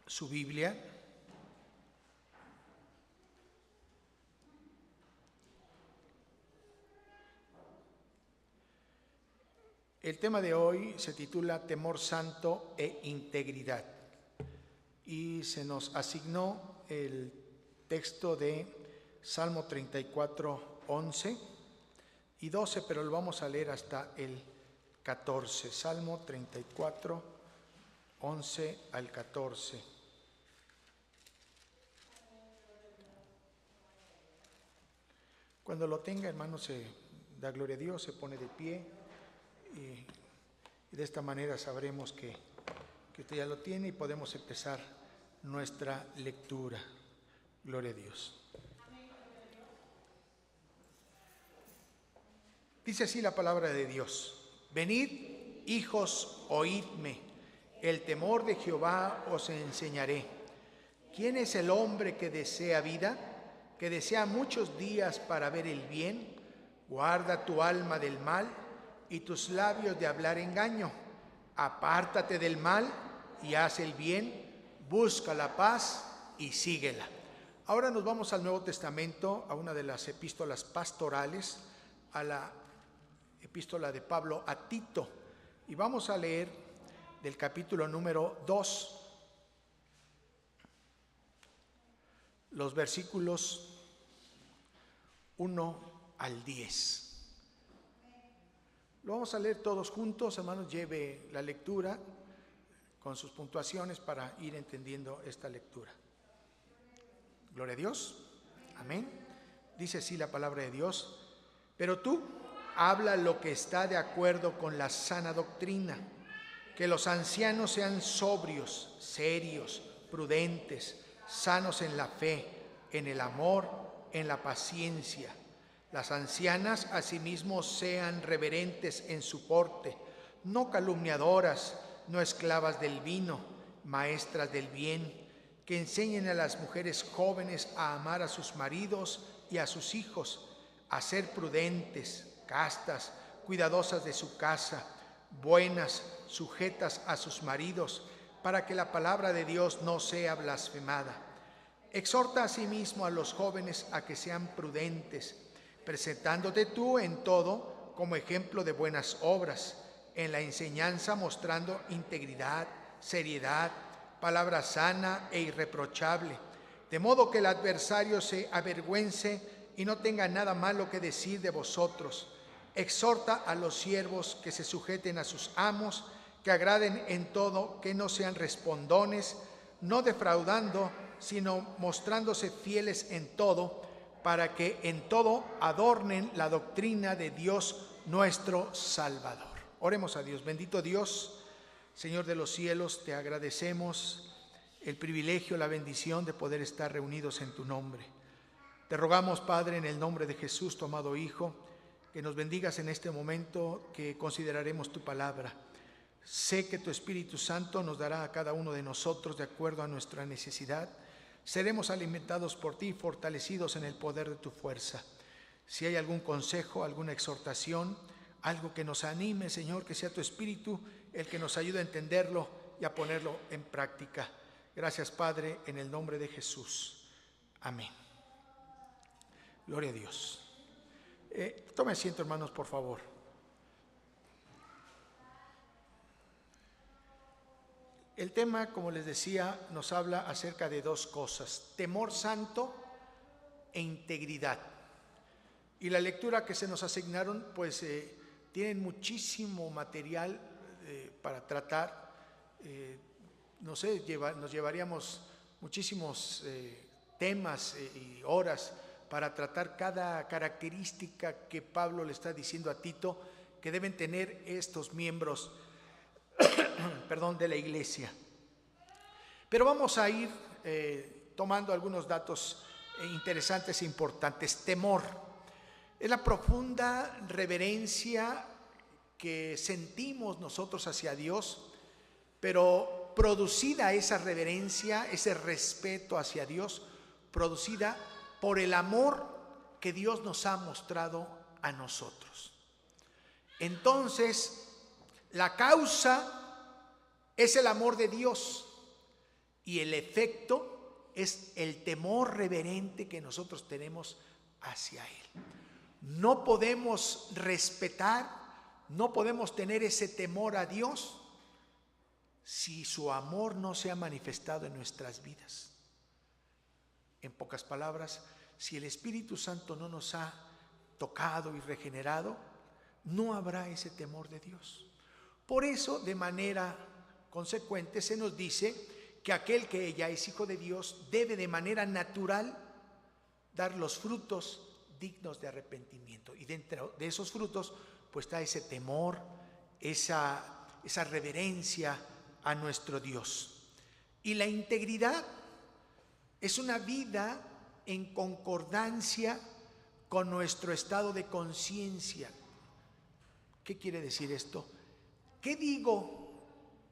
su Biblia. El tema de hoy se titula Temor Santo e Integridad y se nos asignó el texto de Salmo 34, 11 y 12, pero lo vamos a leer hasta el 14. Salmo 34, 11 al 14. Cuando lo tenga, hermano, se da gloria a Dios, se pone de pie y de esta manera sabremos que usted ya lo tiene y podemos empezar nuestra lectura. Gloria a Dios. Dice así la palabra de Dios: Venid, hijos, oídme, el temor de Jehová os enseñaré. ¿Quién es el hombre que desea vida, que desea muchos días para ver el bien? Guarda tu alma del mal y tus labios de hablar engaño. Apártate del mal y haz el bien, busca la paz y síguela. Ahora nos vamos al Nuevo Testamento, a una de las epístolas pastorales, a la epístola de Pablo a Tito, y vamos a leer del capítulo número 2, los versículos 1 al 10. Lo vamos a leer todos juntos, hermanos. Lleve la lectura con sus puntuaciones para ir entendiendo esta lectura. Gloria a Dios. Amén. Dice así la palabra de Dios: Pero tú habla lo que está de acuerdo con la sana doctrina, que los ancianos sean sobrios, serios, prudentes, sanos en la fe, en el amor, en la paciencia. Las ancianas asimismo sean reverentes en su porte, no calumniadoras, no esclavas del vino, maestras del bien, que enseñen a las mujeres jóvenes a amar a sus maridos y a sus hijos, a ser prudentes, castas, cuidadosas de su casa, buenas, sujetas a sus maridos, para que la palabra de Dios no sea blasfemada. Exhorta asimismo a los jóvenes a que sean prudentes, presentándote tú en todo como ejemplo de buenas obras, en la enseñanza mostrando integridad, seriedad, palabra sana e irreprochable, de modo que el adversario se avergüence y no tenga nada malo que decir de vosotros. Exhorta a los siervos que se sujeten a sus amos, que agraden en todo, que no sean respondones, no defraudando, sino mostrándose fieles en todo, para que en todo adornen la doctrina de Dios nuestro Salvador. Oremos a Dios. Bendito Dios, Señor de los cielos, te agradecemos el privilegio, la bendición de poder estar reunidos en tu nombre. Te rogamos, Padre, en el nombre de Jesús, tu amado Hijo, que nos bendigas en este momento que consideraremos tu palabra. Sé que tu Espíritu Santo nos dará a cada uno de nosotros de acuerdo a nuestra necesidad. Seremos alimentados por ti, fortalecidos en el poder de tu fuerza. Si hay algún consejo, alguna exhortación, algo que nos anime, Señor, que sea tu Espíritu el que nos ayude a entenderlo y a ponerlo en práctica. Gracias, Padre, en el nombre de Jesús. Amén. Gloria a Dios. Tome asiento, hermanos, por favor. El tema, como les decía, nos habla acerca de dos cosas: temor santo e integridad. Y la lectura que se nos asignaron, pues tienen muchísimo material para tratar. Nos llevaríamos muchísimos temas y horas para tratar cada característica que Pablo le está diciendo a Tito que deben tener estos miembros de la iglesia. Pero vamos a ir tomando algunos datos interesantes e importantes. Temor es la profunda reverencia que sentimos nosotros hacia Dios, pero producida esa reverencia, ese respeto hacia Dios, producida por el amor que Dios nos ha mostrado a nosotros. Entonces, la causa es el amor de Dios y el efecto es el temor reverente que nosotros tenemos hacia Él. No podemos respetar, no podemos tener ese temor a Dios si su amor no se ha manifestado en nuestras vidas. En pocas palabras, si el Espíritu Santo no nos ha tocado y regenerado, no habrá ese temor de Dios. Por eso, de manera consecuente, se nos dice que aquel que ya es hijo de Dios debe de manera natural dar los frutos dignos de arrepentimiento. Y dentro de esos frutos, pues está ese temor, esa reverencia a nuestro Dios. Y la integridad es una vida en concordancia con nuestro estado de conciencia. ¿Qué quiere decir esto? ¿Qué digo?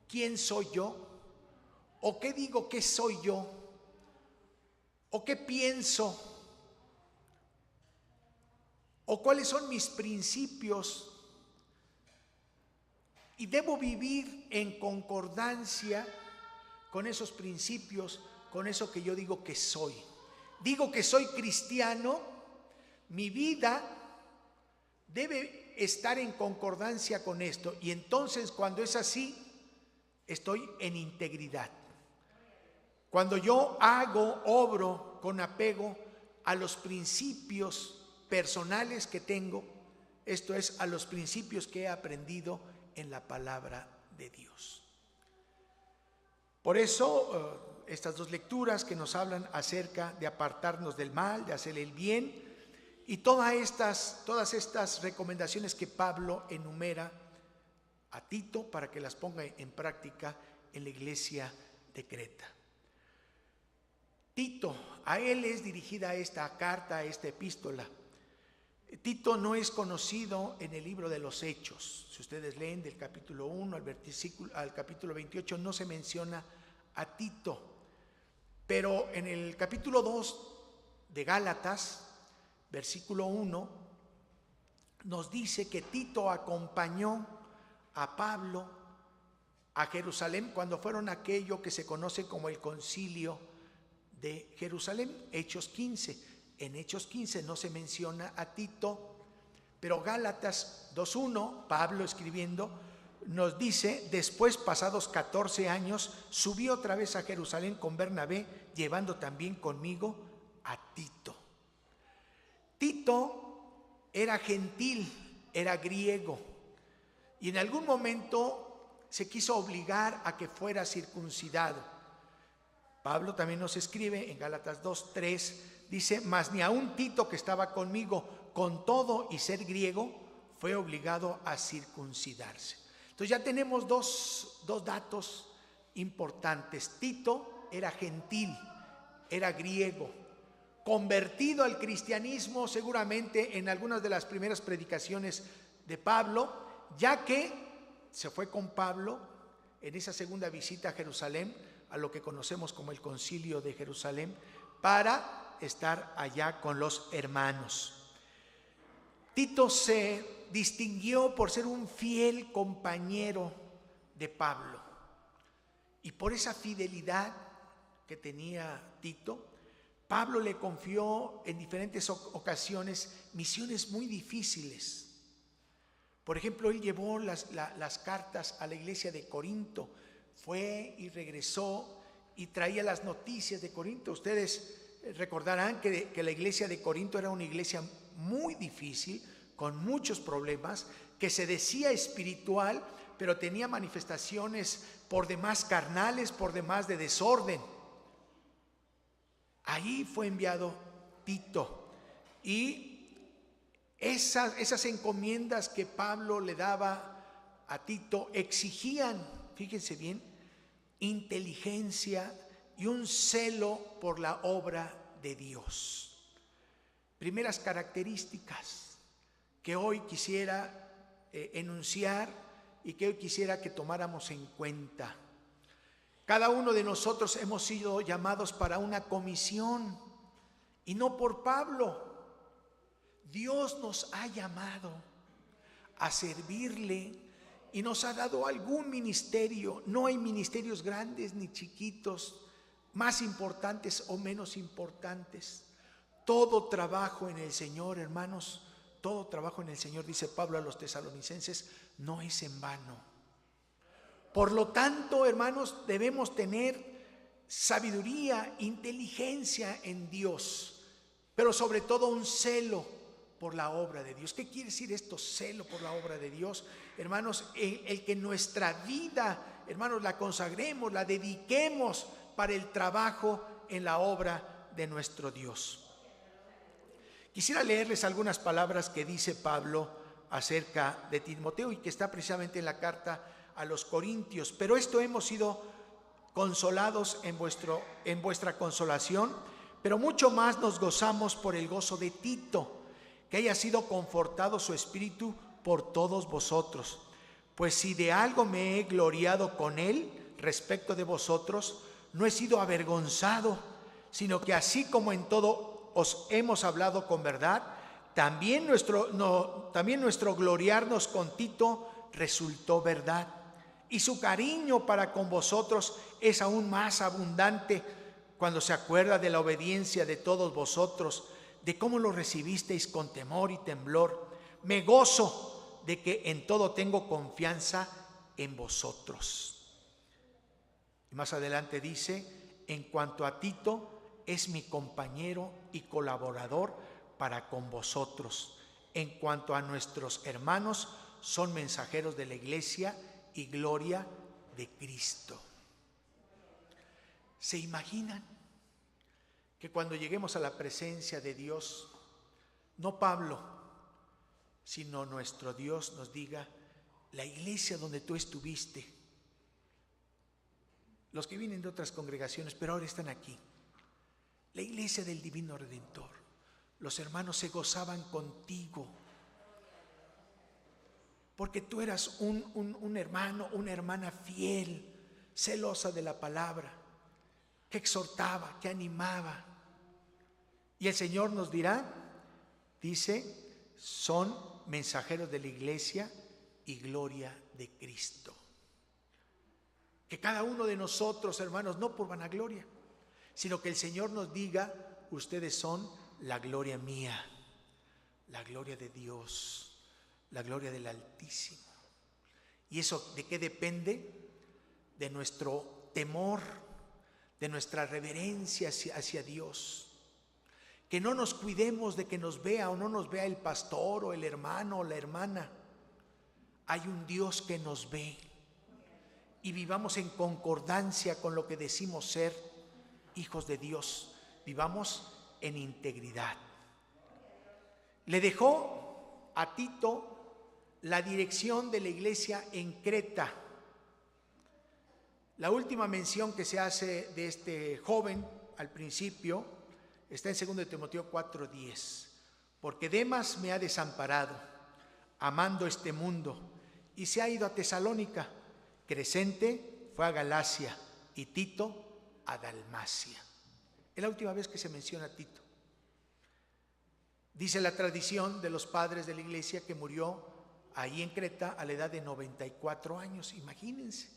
¿Quién soy yo? ¿O qué digo? ¿Qué soy yo? ¿O qué pienso? ¿O cuáles son mis principios? Y debo vivir en concordancia con esos principios, con eso que yo digo que soy. Digo que soy cristiano, mi vida debe estar en concordancia con esto. Y entonces, cuando es así, estoy en integridad. Cuando yo obro con apego a los principios personales que tengo, esto es, a los principios que he aprendido en la palabra de Dios. Por eso, estas dos lecturas que nos hablan acerca de apartarnos del mal, de hacer el bien, y todas estas recomendaciones que Pablo enumera a Tito para que las ponga en práctica en la iglesia de Creta. Tito, a él es dirigida esta carta, esta epístola. Tito no es conocido en el libro de los Hechos. Si ustedes leen del capítulo 1 al capítulo 28, no se menciona a Tito. Pero en el capítulo 2 de Gálatas, versículo 1, nos dice que Tito acompañó a Pablo a Jerusalén cuando fueron aquello que se conoce como el concilio de Jerusalén, Hechos 15. En Hechos 15 no se menciona a Tito, pero Gálatas 2:1, Pablo escribiendo, nos dice: después, pasados 14 años, subí otra vez a Jerusalén con Bernabé, llevando también conmigo a Tito. Tito era gentil, era griego, y en algún momento se quiso obligar a que fuera circuncidado. Pablo también nos escribe en Gálatas 2:3, dice: mas ni aun Tito, que estaba conmigo, con todo y ser griego, fue obligado a circuncidarse. Entonces ya tenemos dos datos importantes. Tito era gentil, era griego, convertido al cristianismo seguramente en algunas de las primeras predicaciones de Pablo, ya que se fue con Pablo en esa segunda visita a Jerusalén, a lo que conocemos como el Concilio de Jerusalén, para estar allá con los hermanos. Tito se distinguió por ser un fiel compañero de Pablo, y por esa fidelidad que tenía Tito, Pablo le confió en diferentes ocasiones misiones muy difíciles. Por ejemplo, él llevó las cartas a la iglesia de Corinto, fue y regresó y traía las noticias de Corinto. Ustedes recordarán que la iglesia de Corinto era una iglesia muy difícil, con muchos problemas, que se decía espiritual, pero tenía manifestaciones por demás carnales, por demás de desorden. Ahí fue enviado Tito, y esas encomiendas que Pablo le daba a Tito exigían, fíjense bien, inteligencia y un celo por la obra de Dios. Primeras características que hoy quisiera enunciar y que hoy quisiera que tomáramos en cuenta. Cada uno de nosotros hemos sido llamados para una comisión, y no por Pablo. Dios nos ha llamado a servirle y nos ha dado algún ministerio. No hay ministerios grandes ni chiquitos, más importantes o menos importantes. Todo trabajo en el Señor, hermanos, todo trabajo en el Señor, dice Pablo a los tesalonicenses, no es en vano. Por lo tanto, hermanos, debemos tener sabiduría, inteligencia en Dios, pero sobre todo un celo por la obra de Dios. ¿Qué quiere decir esto, celo por la obra de Dios? Hermanos, el que nuestra vida, hermanos, la consagremos, la dediquemos para el trabajo en la obra de nuestro Dios. Quisiera leerles algunas palabras que dice Pablo acerca de Timoteo y que está precisamente en la carta a los Corintios. Pero esto hemos sido consolados en vuestra consolación, pero mucho más nos gozamos por el gozo de Tito, que haya sido confortado su espíritu por todos vosotros. Pues si de algo me he gloriado con él respecto de vosotros, no he sido avergonzado, sino que así como en todo os hemos hablado con verdad, también nuestro gloriarnos con Tito resultó verdad. Y su cariño para con vosotros es aún más abundante cuando se acuerda de la obediencia de todos vosotros, de cómo lo recibisteis con temor y temblor. Me gozo de que en todo tengo confianza en vosotros. Y más adelante dice, en cuanto a Tito, es mi compañero y colaborador para con vosotros. En cuanto a nuestros hermanos, son mensajeros de la iglesia y gloria de Cristo. ¿Se imaginan que cuando lleguemos a la presencia de Dios, no Pablo, sino nuestro Dios nos diga, la iglesia donde tú estuviste, los que vienen de otras congregaciones, pero ahora están aquí, la iglesia del Divino Redentor, los hermanos se gozaban contigo, porque tú eras un hermano, una hermana fiel, celosa de la palabra, que exhortaba, que animaba. Y el Señor nos dirá, dice, son mensajeros de la iglesia y gloria de Cristo. Que cada uno de nosotros, hermanos, no por vanagloria, sino que el Señor nos diga, ustedes son la gloria mía, la gloria de Dios, la gloria del Altísimo. ¿Y eso de qué depende? De nuestro temor, de nuestra reverencia hacia Dios. Que no nos cuidemos de que nos vea o no nos vea el pastor o el hermano o la hermana. Hay un Dios que nos ve y vivamos en concordancia con lo que decimos ser hijos de Dios. Vivamos en integridad. Le dejó a Tito la dirección de la iglesia en Creta. La última mención que se hace de este joven al principio está en 2 Timoteo 4:10. Porque Demas me ha desamparado, amando este mundo, y se ha ido a Tesalónica. Crescente fue a Galacia y Tito a Dalmacia. Es la última vez que se menciona a Tito. Dice la tradición de los padres de la iglesia que murió ahí en Creta a la edad de 94 años. Imagínense,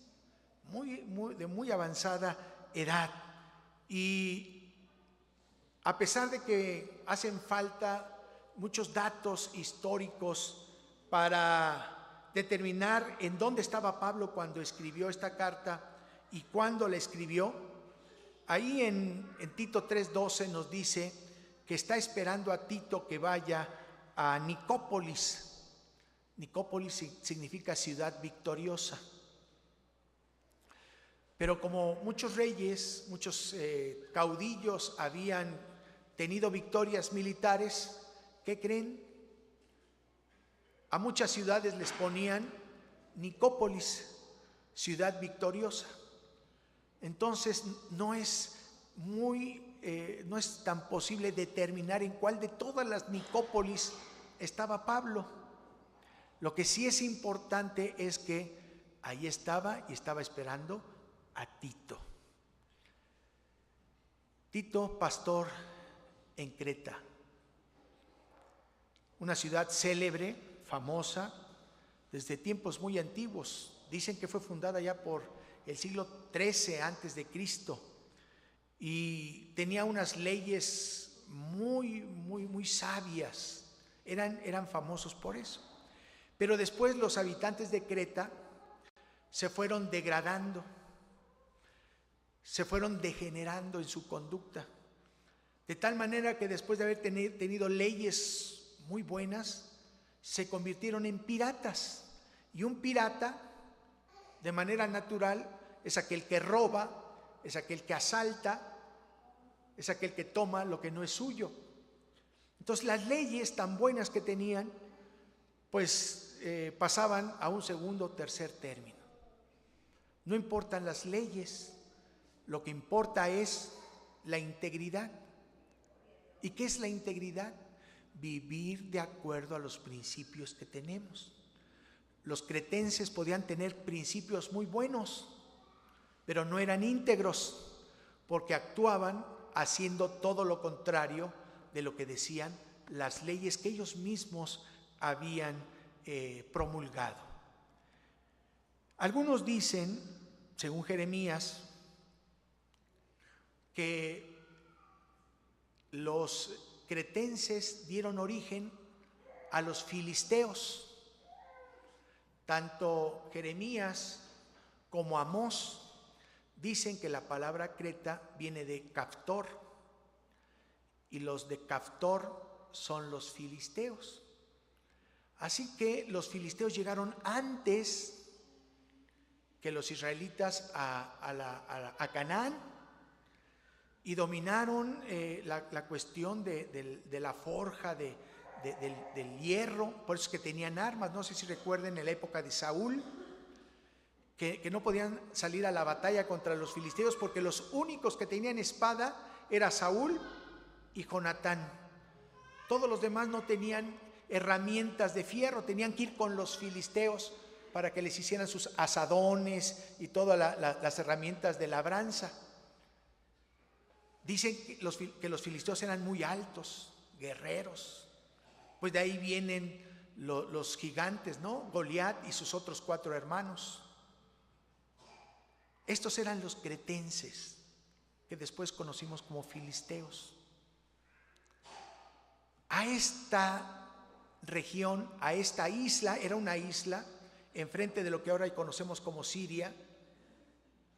de muy avanzada edad. Y a pesar de que hacen falta muchos datos históricos para determinar en dónde estaba Pablo cuando escribió esta carta y cuándo la escribió, ahí en Tito 3:12 nos dice que está esperando a Tito que vaya a Nicópolis. Nicópolis significa ciudad victoriosa. Pero como muchos reyes, muchos caudillos habían tenido victorias militares, ¿qué creen? A muchas ciudades les ponían Nicópolis, ciudad victoriosa. Entonces no es tan posible determinar en cuál de todas las Nicópolis estaba Pablo. Lo que sí es importante es que ahí estaba y estaba esperando a Tito. Tito, pastor en Creta, una ciudad célebre, famosa, desde tiempos muy antiguos. Dicen que fue fundada ya por el siglo XIII antes de Cristo. y tenía unas leyes muy sabias. Eran famosos por eso. Pero después los habitantes de Creta se fueron degradando, se fueron degenerando en su conducta, de tal manera que después de haber tenido leyes muy buenas, se convirtieron en piratas. Y un pirata, de manera natural, es aquel que roba, es aquel que asalta, es aquel que toma lo que no es suyo. Entonces las leyes tan buenas que tenían, pues pasaban a un segundo o tercer término. No importan las leyes, lo que importa es la integridad. ¿Y qué es la integridad? Vivir de acuerdo a los principios que tenemos. Los cretenses podían tener principios muy buenos, pero no eran íntegros, porque actuaban haciendo todo lo contrario de lo que decían las leyes que ellos mismos habían promulgado. Algunos dicen, según Jeremías, que los cretenses dieron origen a los filisteos. Tanto Jeremías como Amós dicen que la palabra Creta viene de Caftor, y los de Caftor son los filisteos. Así que los filisteos llegaron antes que los israelitas a Canaán, y dominaron la cuestión de la forja, del hierro. Por eso es que tenían armas. No sé si recuerden en la época de Saúl, que no podían salir a la batalla contra los filisteos, porque los únicos que tenían espada era Saúl y Jonatán. Todos los demás no tenían herramientas de fierro, tenían que ir con los filisteos para que les hicieran sus asadones y todas las herramientas de labranza. Dicen que los filisteos eran muy altos, guerreros. Pues de ahí vienen los gigantes, ¿no? Goliat y sus otros 4 hermanos. Estos eran los cretenses, que después conocimos como filisteos. A esta región, a esta isla, era una isla enfrente de lo que ahora conocemos como Siria,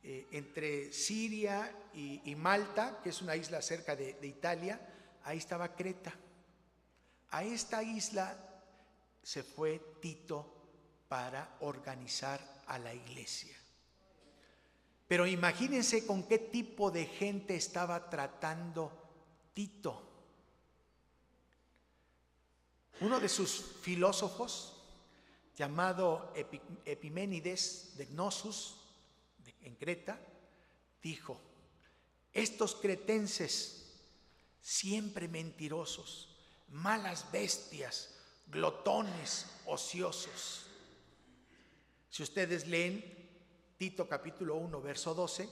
entre Siria y Malta, que es una isla cerca de Italia. Ahí estaba Creta. A esta isla se fue Tito para organizar a la iglesia. Pero imagínense con qué tipo de gente estaba tratando Tito. Uno de sus filósofos, llamado Epiménides de Gnosus, en Creta, dijo: estos cretenses, siempre mentirosos, malas bestias, glotones, ociosos. Si ustedes leen Tito capítulo 1, verso 12,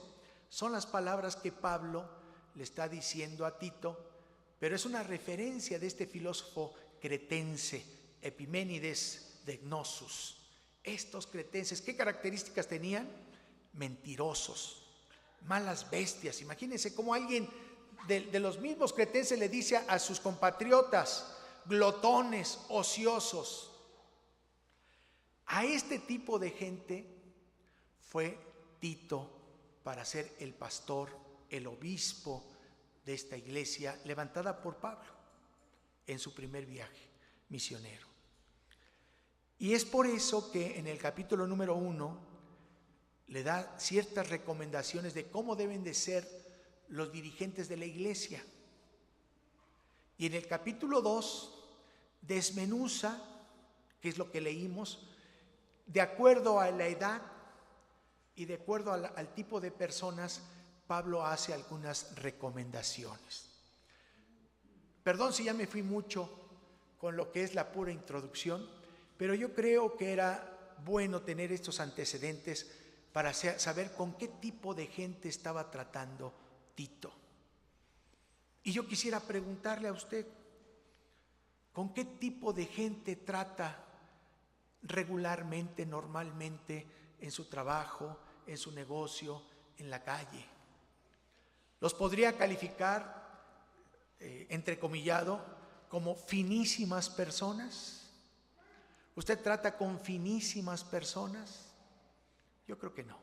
son las palabras que Pablo le está diciendo a Tito, pero es una referencia de este filósofo cretense, Epiménides de Gnosus. Estos cretenses, ¿qué características tenían? Mentirosos, malas bestias. Imagínense cómo alguien de los mismos cretenses le dice a sus compatriotas: glotones, ociosos. A este tipo de gente fue Tito para ser el pastor, el obispo de esta iglesia levantada por Pablo en su primer viaje misionero. Y es por eso que en el capítulo número 1 le da ciertas recomendaciones de cómo deben de ser los dirigentes de la iglesia. Y en el capítulo 2 desmenuza, que es lo que leímos, de acuerdo a la edad y de acuerdo al tipo de personas, Pablo hace algunas recomendaciones. Perdón si ya me fui mucho con lo que es la pura introducción, pero yo creo que era bueno tener estos antecedentes para saber con qué tipo de gente estaba tratando Tito. Y yo quisiera preguntarle a usted, ¿con qué tipo de gente trata regularmente, normalmente, en su trabajo, en su negocio, en la calle? Los podría calificar, entrecomillado, como finísimas personas. ¿Usted trata con finísimas personas? Yo creo que no.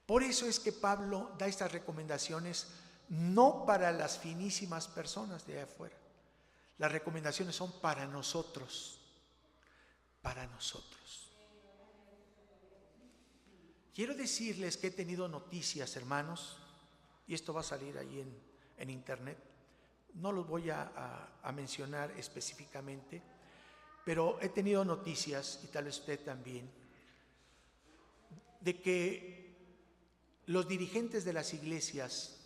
Por eso es que Pablo da estas recomendaciones no para las finísimas personas de allá afuera. Las recomendaciones son para nosotros, para nosotros. Quiero decirles que he tenido noticias, hermanos, y esto va a salir ahí en internet. No los voy a mencionar específicamente, pero he tenido noticias, y tal vez usted también, de que los dirigentes de las iglesias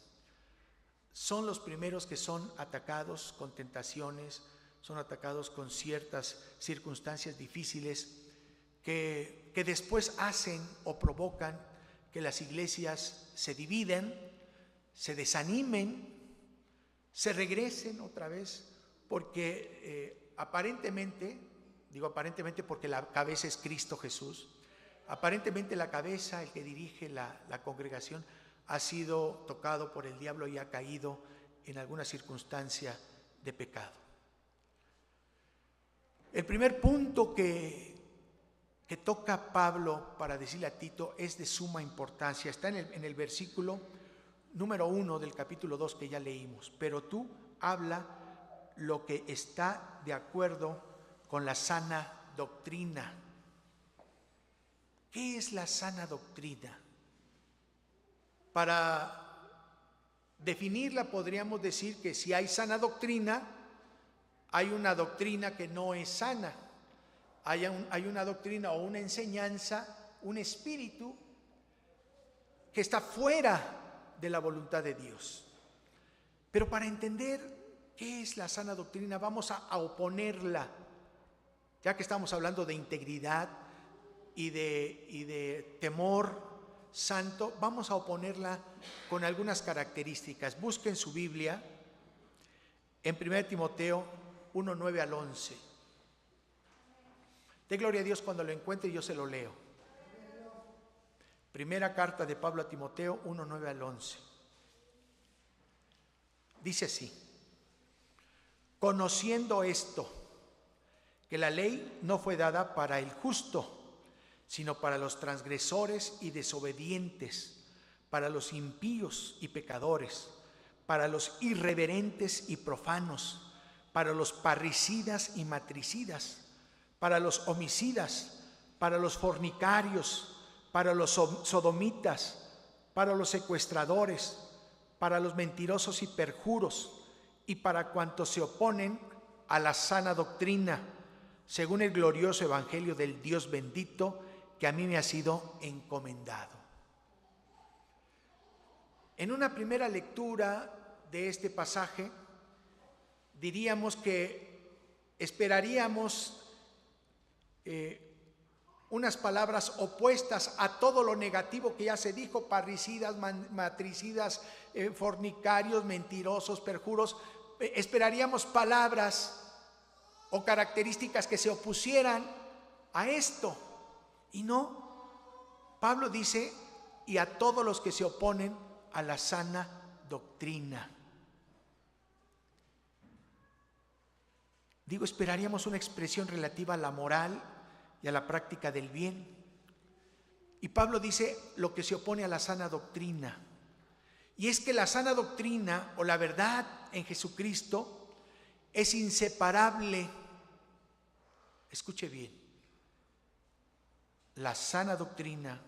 son los primeros que son atacados con tentaciones, son atacados con ciertas circunstancias difíciles que después hacen o provocan que las iglesias se dividen, se desanimen, se regresen otra vez, porque aparentemente, digo aparentemente porque la cabeza es Cristo Jesús, aparentemente la cabeza, el que dirige la congregación, ha sido tocado por el diablo y ha caído en alguna circunstancia de pecado. El primer punto que toca Pablo para decirle a Tito es de suma importancia. Está en el versículo número 1 del capítulo 2 que ya leímos. Pero tú habla lo que está de acuerdo con la sana doctrina. ¿Qué es la sana doctrina? Para definirla podríamos decir que si hay sana doctrina, hay una doctrina que no es sana. Hay una doctrina o una enseñanza, un espíritu que está fuera de la voluntad de Dios. Pero para entender qué es la sana doctrina, vamos a oponerla, ya que estamos hablando de integridad y de temor santo, vamos a oponerla con algunas características. Busquen su Biblia en 1 Timoteo 1, 9 al 11. De gloria a Dios cuando lo encuentre, yo se lo leo. Primera carta de Pablo a Timoteo 1, 9 al 11. Dice así: conociendo esto, que la ley no fue dada para el justo, sino para los transgresores y desobedientes, para los impíos y pecadores, para los irreverentes y profanos, para los parricidas y matricidas, para los homicidas, para los fornicarios, para los sodomitas, para los secuestradores, para los mentirosos y perjuros, y para cuantos se oponen a la sana doctrina, según el glorioso evangelio del Dios bendito, que a mí me ha sido encomendado. En una primera lectura de este pasaje, diríamos que esperaríamos unas palabras opuestas a todo lo negativo que ya se dijo: parricidas, matricidas, fornicarios, mentirosos, perjuros. Esperaríamos palabras o características que se opusieran a esto. Y no, Pablo dice: y a todos los que se oponen a la sana doctrina. Digo, esperaríamos una expresión relativa a la moral y a la práctica del bien. Y Pablo dice lo que se opone a la sana doctrina. Y es que la sana doctrina o la verdad en Jesucristo es inseparable. Escuche bien. La sana doctrina,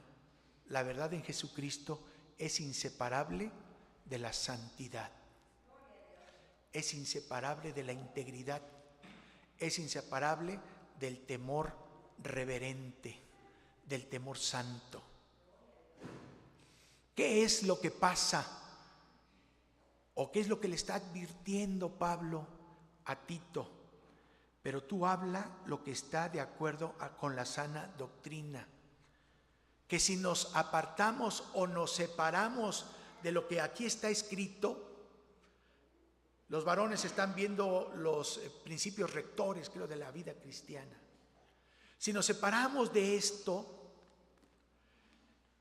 la verdad en Jesucristo, es inseparable de la santidad, es inseparable de la integridad, es inseparable del temor reverente, del temor santo. ¿Qué es lo que pasa? ¿O qué es lo que le está advirtiendo Pablo a Tito? Pero tú habla lo que está de acuerdo con la sana doctrina. Que si nos apartamos o nos separamos de lo que aquí está escrito, los varones están viendo los principios rectores, creo, de la vida cristiana. Si nos separamos de esto,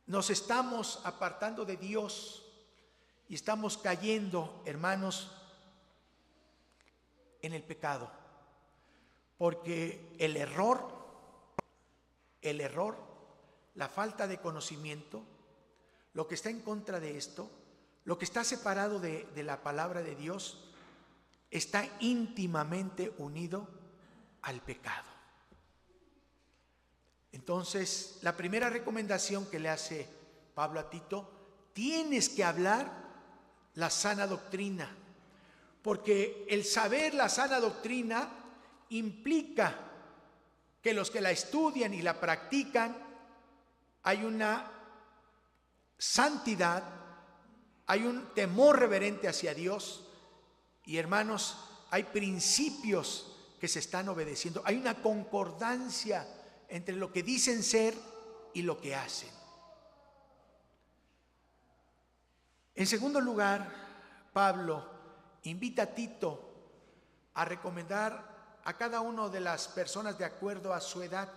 nos estamos apartando de Dios, y estamos cayendo, hermanos, en el pecado. Porque el error, la falta de conocimiento, lo que está en contra de esto, lo que está separado de la palabra de Dios, está íntimamente unido al pecado. Entonces, la primera recomendación que le hace Pablo a Tito: tienes que hablar la sana doctrina, porque el saber la sana doctrina implica que los que la estudian y la practican, hay una santidad, hay un temor reverente hacia Dios, y hermanos, hay principios que se están obedeciendo, hay una concordancia entre lo que dicen ser y lo que hacen. En segundo lugar, Pablo invita a Tito a recomendar a cada una de las personas de acuerdo a su edad.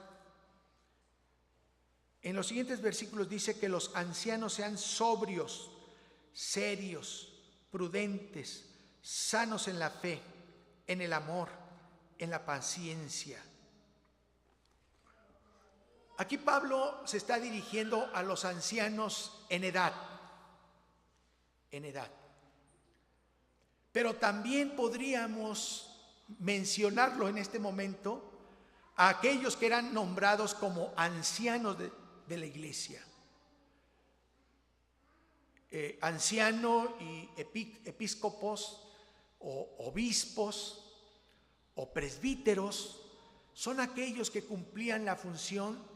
En los siguientes versículos dice que los ancianos sean sobrios, serios, prudentes, sanos en la fe, en el amor, en la paciencia. Aquí Pablo se está dirigiendo a los ancianos en edad. Pero también podríamos mencionarlo en este momento a aquellos que eran nombrados como ancianos de la iglesia. Anciano y episcopos o obispos o presbíteros son aquellos que cumplían la función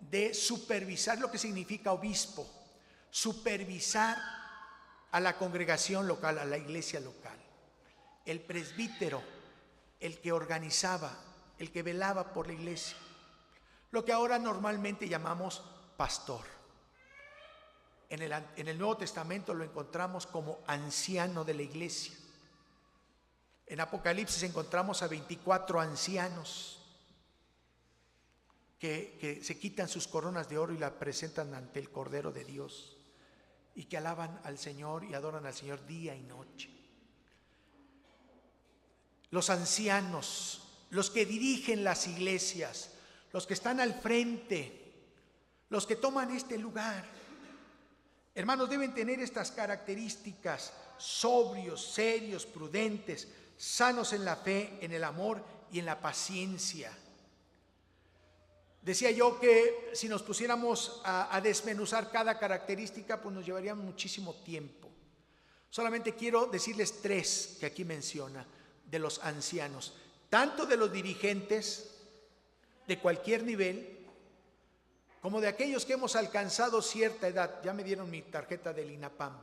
de supervisar, lo que significa obispo, supervisar a la congregación local, a la iglesia local. El presbítero, el que organizaba, el que velaba por la iglesia, lo que ahora normalmente llamamos pastor. En el Nuevo Testamento lo encontramos como anciano de la iglesia. En Apocalipsis encontramos a 24 ancianos que se quitan sus coronas de oro y la presentan ante el Cordero de Dios, y que alaban al Señor y adoran al Señor día y noche. Los ancianos, los que dirigen las iglesias, los que están al frente, los que toman este lugar, hermanos, deben tener estas características: sobrios, serios, prudentes, sanos en la fe, en el amor y en la paciencia. Decía yo que si nos pusiéramos a desmenuzar cada característica, pues nos llevaría muchísimo tiempo. Solamente quiero decirles 3 que aquí menciona de los ancianos, tanto de los dirigentes de cualquier nivel, como de aquellos que hemos alcanzado cierta edad. Ya me dieron mi tarjeta del INAPAM,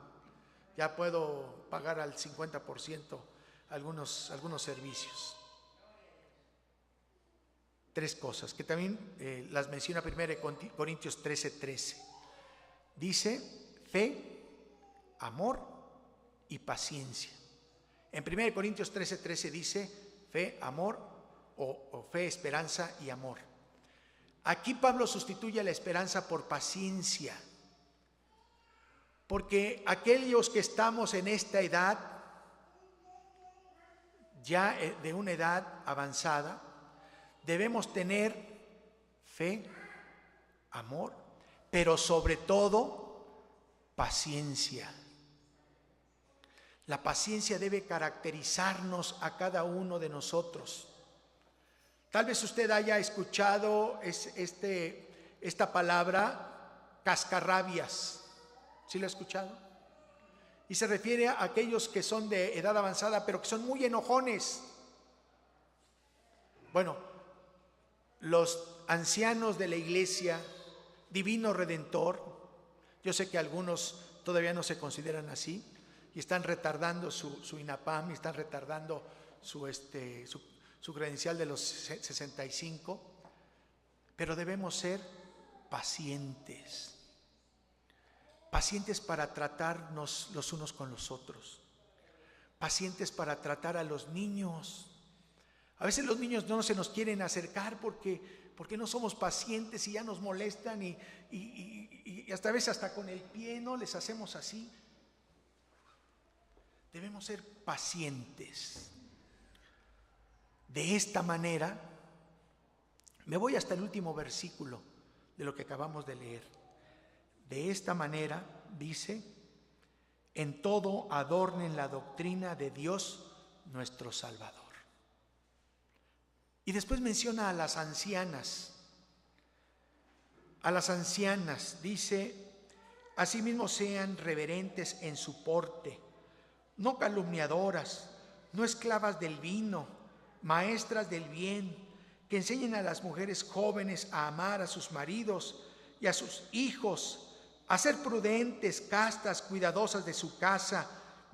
ya puedo pagar al 50% algunos servicios. 3 cosas que también las menciona 1 Corintios 13:13. Dice fe, amor y paciencia. En 1 Corintios 13:13 dice fe, amor o fe, esperanza y amor. Aquí Pablo sustituye la esperanza por paciencia, porque aquellos que estamos en esta edad, ya de una edad avanzada, debemos tener fe, amor, pero sobre todo paciencia. La paciencia debe caracterizarnos a cada uno de nosotros. Tal vez usted haya escuchado esta palabra cascarrabias. ¿Sí lo ha escuchado? Y se refiere a aquellos que son de edad avanzada, pero que son muy enojones. Bueno, los ancianos de la iglesia, Divino Redentor, yo sé que algunos todavía no se consideran así y están retardando su INAPAM, y están retardando su credencial de los 65, pero debemos ser pacientes para tratarnos los unos con los otros, pacientes para tratar a los niños. A veces los niños no se nos quieren acercar porque no somos pacientes y ya nos molestan y hasta a veces hasta con el pie no les hacemos así. debemos ser pacientes. De esta manera, me voy hasta el último versículo de lo que acabamos de leer. De esta manera, dice, en todo adornen la doctrina de Dios nuestro Salvador. Y después menciona a las ancianas. A las ancianas dice, asimismo sean reverentes en su porte, no calumniadoras, no esclavas del vino, maestras del bien, que enseñen a las mujeres jóvenes a amar a sus maridos y a sus hijos, a ser prudentes, castas, cuidadosas de su casa,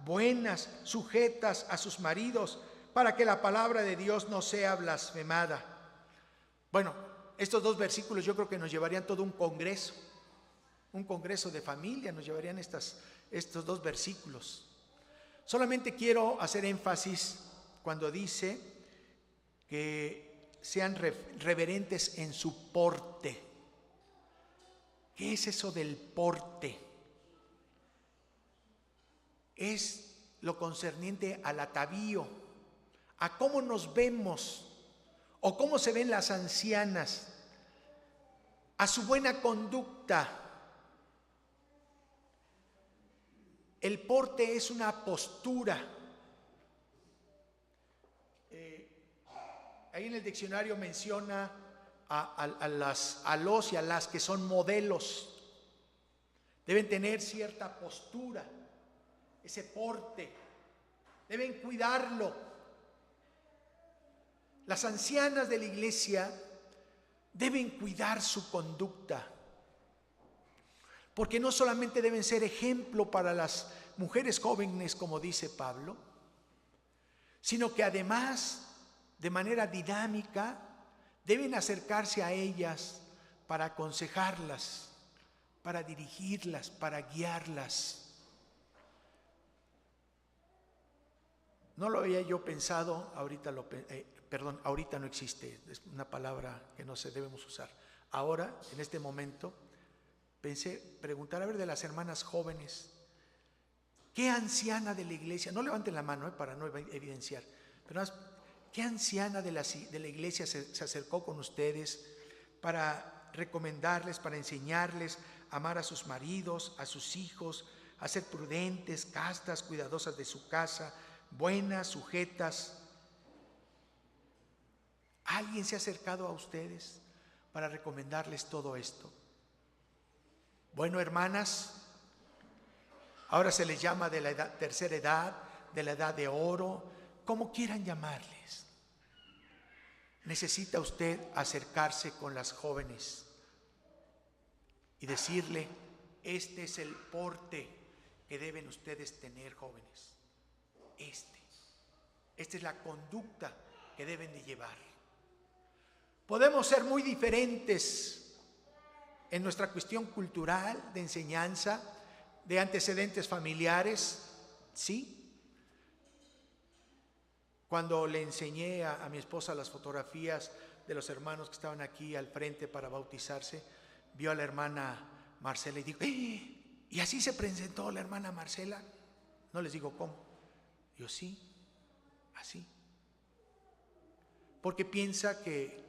buenas, sujetas a sus maridos, para que la palabra de Dios no sea blasfemada. Bueno, estos dos versículos yo creo que nos llevarían todo un congreso de familia, nos llevarían estos dos versículos. Solamente quiero hacer énfasis cuando dice que sean reverentes en su porte. ¿Qué es eso del porte? Es lo concerniente al atavío, a cómo nos vemos o cómo se ven las ancianas, a su buena conducta. El porte es una postura. Ahí en el diccionario menciona a los y a las que son modelos. Deben tener cierta postura, ese porte. Deben cuidarlo. Las ancianas de la iglesia deben cuidar su conducta, porque no solamente deben ser ejemplo para las mujeres jóvenes, como dice Pablo, sino que además, de manera dinámica, deben acercarse a ellas para aconsejarlas, para dirigirlas, para guiarlas. No lo había yo pensado, ahorita no existe, es una palabra que no se debemos usar. Ahora, en este momento, pensé preguntar a ver de las hermanas jóvenes, ¿qué anciana de la iglesia? No levanten la mano para no evidenciar, pero ¿qué anciana de la iglesia se acercó con ustedes para recomendarles, para enseñarles a amar a sus maridos, a sus hijos, a ser prudentes, castas, cuidadosas de su casa, buenas, sujetas? ¿Alguien se ha acercado a ustedes para recomendarles todo esto? Bueno, hermanas, ahora se les llama de la tercera edad, de la edad de oro, como quieran llamarles. Necesita usted acercarse con las jóvenes y decirle, este es el porte que deben ustedes tener, jóvenes. Esta es la conducta que deben de llevar. Podemos ser muy diferentes en nuestra cuestión cultural, de enseñanza, de antecedentes familiares, ¿sí? Cuando le enseñé a mi esposa las fotografías de los hermanos que estaban aquí al frente para bautizarse, vio a la hermana Marcela y dijo, ¿y así se presentó la hermana Marcela? No les digo cómo. Yo sí, así. Porque piensa que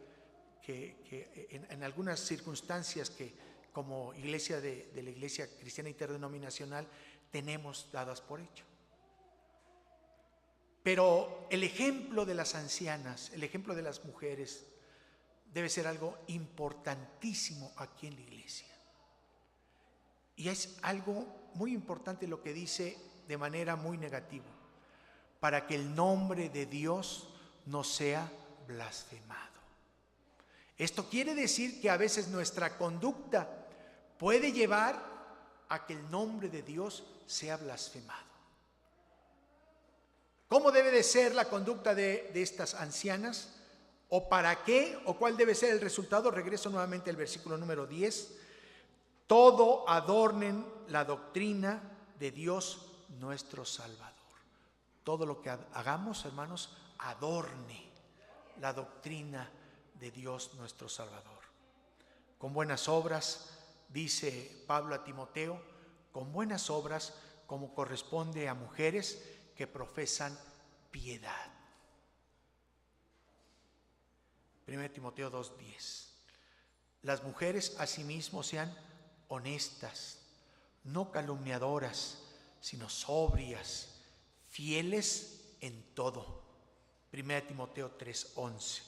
en algunas circunstancias que como iglesia de la Iglesia Cristiana Interdenominacional tenemos dadas por hecho. Pero el ejemplo de las ancianas, el ejemplo de las mujeres, debe ser algo importantísimo aquí en la iglesia. Y es algo muy importante lo que dice de manera muy negativa, para que el nombre de Dios no sea blasfemado. Esto quiere decir que a veces nuestra conducta puede llevar a que el nombre de Dios sea blasfemado. ¿Cómo debe de ser la conducta de estas ancianas? ¿O para qué? ¿O cuál debe ser el resultado? Regreso nuevamente al versículo número 10. Todo adornen la doctrina de Dios nuestro Salvador. Todo lo que hagamos, hermanos, adorne la doctrina de Dios nuestro Salvador. Con buenas obras, dice Pablo a Timoteo, con buenas obras como corresponde a mujeres que profesan piedad. 1 Timoteo 2:10. Las mujeres asimismo sean honestas, no calumniadoras, sino sobrias, fieles en todo. 1 Timoteo 3:11.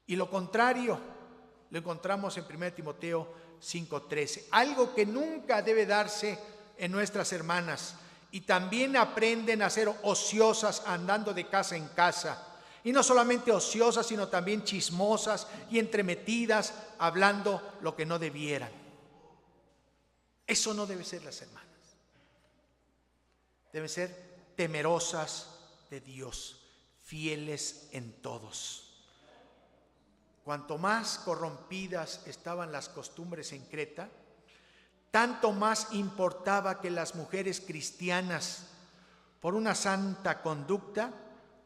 Y lo contrario lo encontramos en 1 Timoteo 5:13. Algo que nunca debe darse en nuestras hermanas. Y también aprenden a ser ociosas, andando de casa en casa. Y no solamente ociosas, sino también chismosas y entremetidas, hablando lo que no debieran. Eso no debe ser las hermanas. Deben ser temerosas de Dios, fieles en todos. Cuanto más corrompidas estaban las costumbres en Creta, tanto más importaba que las mujeres cristianas, por una santa conducta,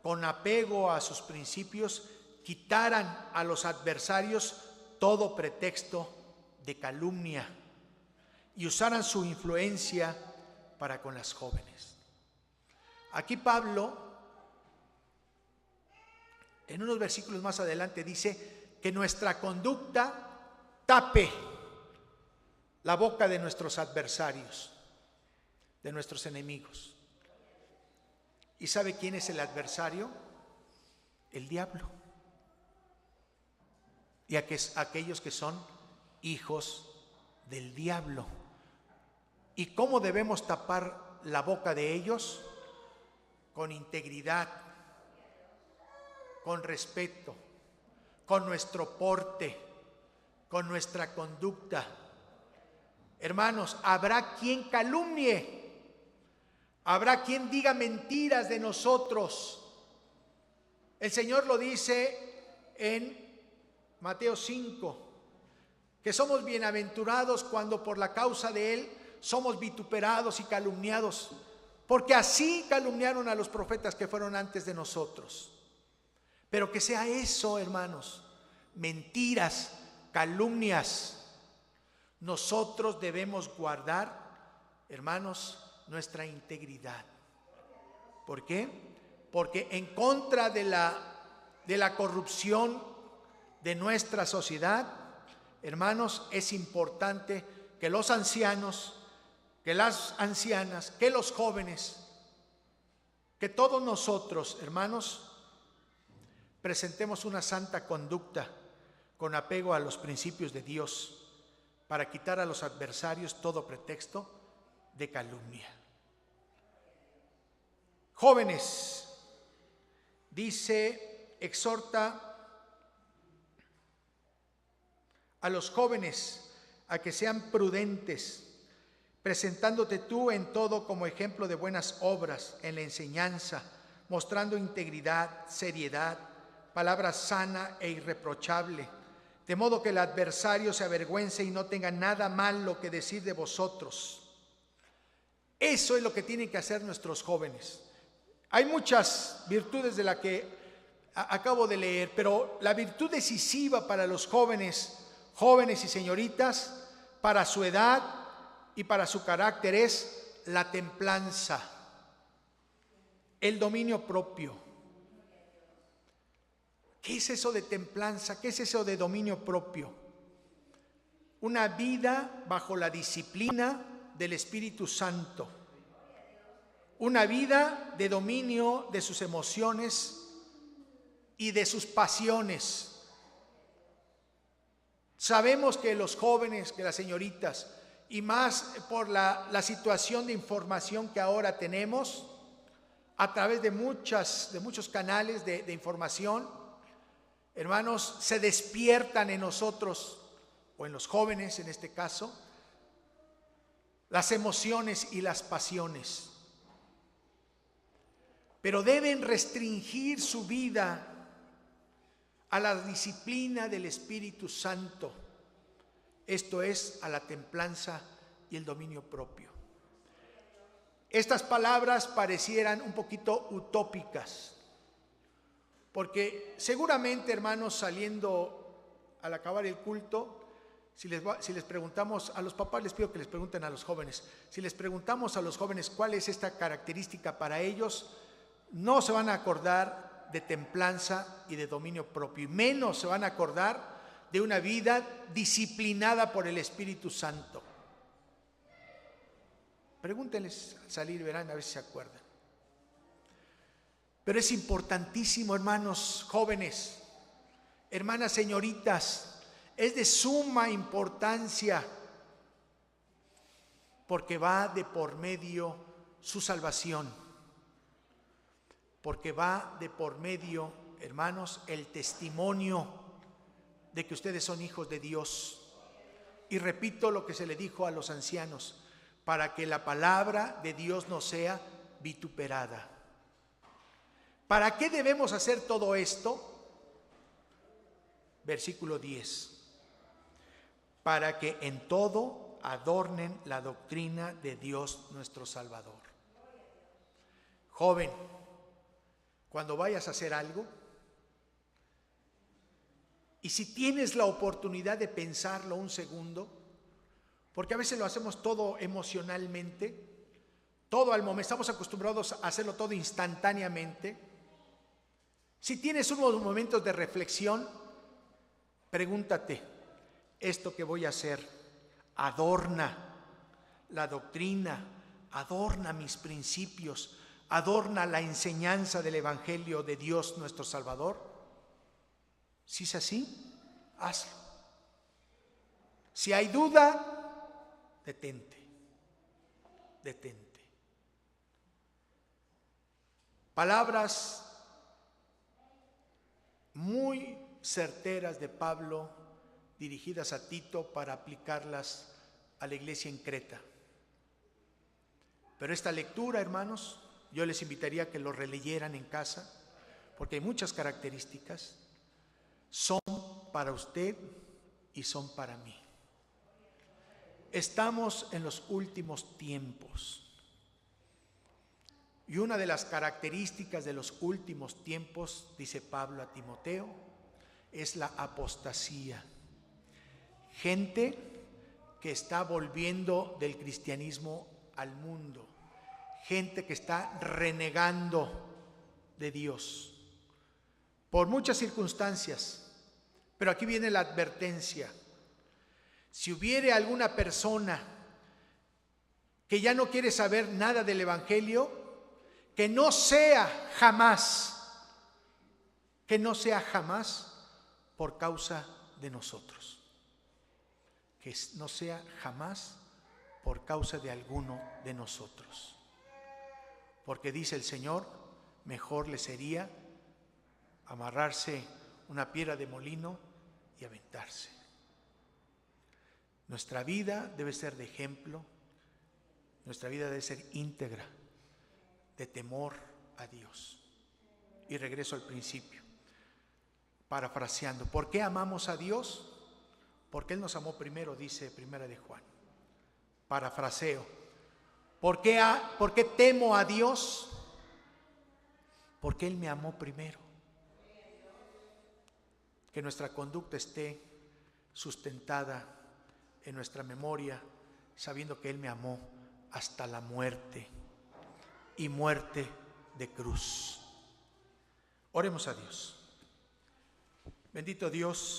con apego a sus principios, quitaran a los adversarios todo pretexto de calumnia y usaran su influencia para con las jóvenes. Aquí Pablo, en unos versículos más adelante, dice que nuestra conducta tape la boca de nuestros adversarios, de nuestros enemigos. ¿Y sabe quién es el adversario? El diablo. Y aquellos que son hijos del diablo. ¿Y cómo debemos tapar la boca de ellos? Con integridad, con respeto, con nuestro porte, con nuestra conducta. Hermanos, habrá quien calumnie, habrá quien diga mentiras de nosotros. El Señor lo dice en Mateo 5, que somos bienaventurados cuando por la causa de Él somos vituperados y calumniados, porque así calumniaron a los profetas que fueron antes de nosotros. Pero que sea eso, hermanos, mentiras, calumnias. Nosotros debemos guardar, hermanos, nuestra integridad. ¿Por qué? Porque en contra de la corrupción de nuestra sociedad, hermanos, es importante que los ancianos, que las ancianas, que los jóvenes, que todos nosotros, hermanos, presentemos una santa conducta con apego a los principios de Dios, para quitar a los adversarios todo pretexto de calumnia. Jóvenes, dice, exhorta a los jóvenes a que sean prudentes, presentándote tú en todo como ejemplo de buenas obras, en la enseñanza, mostrando integridad, seriedad, palabra sana e irreprochable, de modo que el adversario se avergüence y no tenga nada malo que decir de vosotros. Eso es lo que tienen que hacer nuestros jóvenes. Hay muchas virtudes de las que acabo de leer, pero la virtud decisiva para los jóvenes y señoritas, para su edad y para su carácter, es la templanza, el dominio propio. ¿Qué es eso de templanza? ¿Qué es eso de dominio propio? Una vida bajo la disciplina del Espíritu Santo. Una vida de dominio de sus emociones y de sus pasiones. Sabemos que los jóvenes, que las señoritas, y más por la situación de información que ahora tenemos, a través de muchos canales de información, hermanos, se despiertan en nosotros, o en los jóvenes en este caso, las emociones y las pasiones. Pero deben restringir su vida a la disciplina del Espíritu Santo. Esto es, a la templanza y el dominio propio. Estas palabras parecieran un poquito utópicas, porque seguramente, hermanos, saliendo al acabar el culto, si les preguntamos a los papás, les pido que les pregunten a los jóvenes, si les preguntamos a los jóvenes cuál es esta característica para ellos, no se van a acordar de templanza y de dominio propio, y menos se van a acordar de una vida disciplinada por el Espíritu Santo. Pregúntenles al salir, verán a ver si se acuerdan. Pero es importantísimo, hermanos jóvenes, hermanas señoritas, es de suma importancia, porque va de por medio su salvación, porque va de por medio, hermanos, el testimonio de que ustedes son hijos de Dios. Y repito lo que se le dijo a los ancianos, para que la palabra de Dios no sea vituperada. ¿Para qué debemos hacer todo esto? Versículo 10. Para que en todo adornen la doctrina de Dios nuestro Salvador. Joven, cuando vayas a hacer algo, y si tienes la oportunidad de pensarlo un segundo, porque a veces lo hacemos todo emocionalmente, todo al momento, estamos acostumbrados a hacerlo todo instantáneamente. Si tienes unos momentos de reflexión, pregúntate, ¿esto que voy a hacer adorna la doctrina, adorna mis principios, adorna la enseñanza del Evangelio de Dios nuestro Salvador? Si es así, hazlo. Si hay duda, detente. Palabras muy certeras de Pablo, dirigidas a Tito para aplicarlas a la iglesia en Creta. Pero esta lectura, hermanos, yo les invitaría a que lo releyeran en casa, porque hay muchas características. Son para usted y son para mí. Estamos en los últimos tiempos. Y una de las características de los últimos tiempos, dice Pablo a Timoteo, es la apostasía. Gente que está volviendo del cristianismo al mundo. Gente que está renegando de Dios por muchas circunstancias. Pero aquí viene la advertencia. Si hubiere alguna persona que ya no quiere saber nada del Evangelio, que no sea jamás por causa de nosotros. Que no sea jamás por causa de alguno de nosotros. Porque dice el Señor, mejor le sería amarrarse una piedra de molino y aventarse. Nuestra vida debe ser de ejemplo, nuestra vida debe ser íntegra, de temor a Dios. Y regreso al principio, parafraseando. ¿Por qué amamos a Dios? Porque Él nos amó primero, dice Primera de Juan. Parafraseo. ¿Por qué temo a Dios? Porque Él me amó primero. Que nuestra conducta esté sustentada en nuestra memoria, sabiendo que Él me amó hasta la muerte, y muerte de cruz. Oremos a Dios. Bendito Dios,